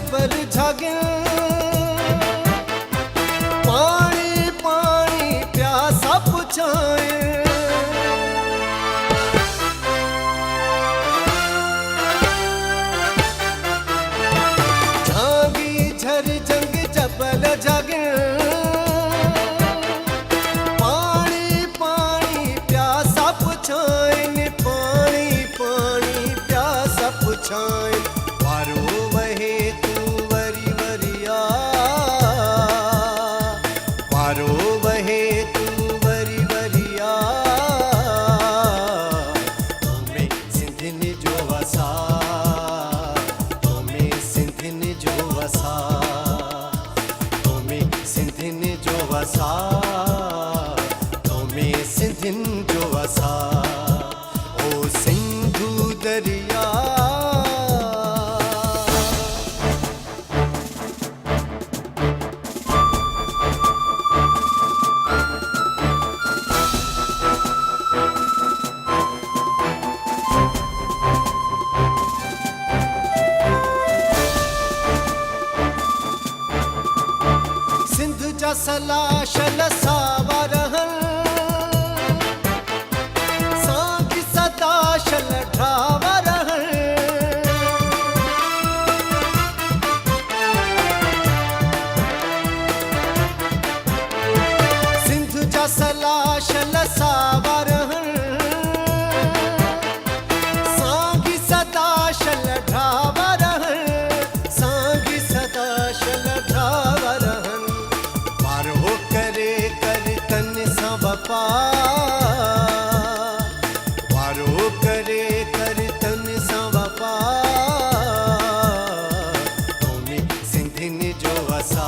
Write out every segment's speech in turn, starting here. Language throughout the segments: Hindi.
जबल झागिल पानी पानी प्यासा पुछाए झागी झर जंग जबल झागिल पानी पानी प्यासा पुछाए पानी पानी प्यासा पुछाए वारो वहे तू वरी वरिया वारो वहे तू वरी वरिया तुम्हें सिंधिन जो वसा तुम्हें सिंधिन जो वसा तुम्हें सिंधिन जो वसा तुम्हें सिंधिन जो वसा ओ सिंधु दरिया सलाशल सावरहन सांगी सदाशल ढावरहन सिंधु जा सलाशल सावरहन सांगी सदाशल ढावरहन सांगी सदाशल ढावरहन वारो करे कर तन सवपा तुम्हें सिंधिन जो वसा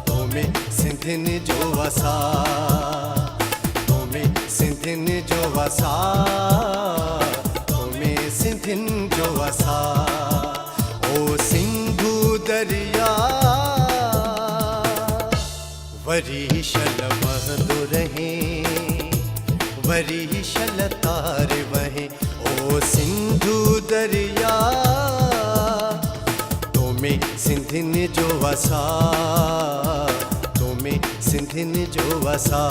तुम्हें सिंधिन जो वसा तुम्हें सिंधिन जो वसा तुम्हें सिंधिन जो वसा ओ सिंधु दरिया वरीशल महदु रहे वरीशल तार वहे ओ सिंधु दरिया तुम्हें सिंधिन जो वसा तुम्हें सिंधिन जो वसा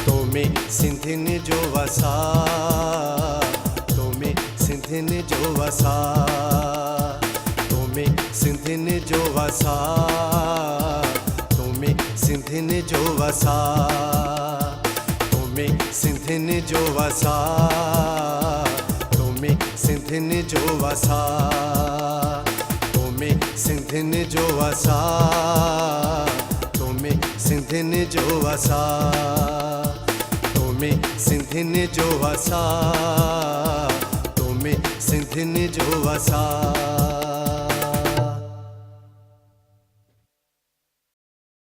तुम्हें सिंधिन जो वसा तुम्हें सिंधिन जो वसा तुम्हें सिंधिन जो वसा सिंधिन जो वसा तुम्हें सिंधिन जो वसा तुम्हें सिंधिन जो वसा तुम्हें सिंधिन जो वसा तुम्हें सिंधिन जो वसा तुम्हें सिंधिन जो वसा तुम्हें सिंधिन जो वसा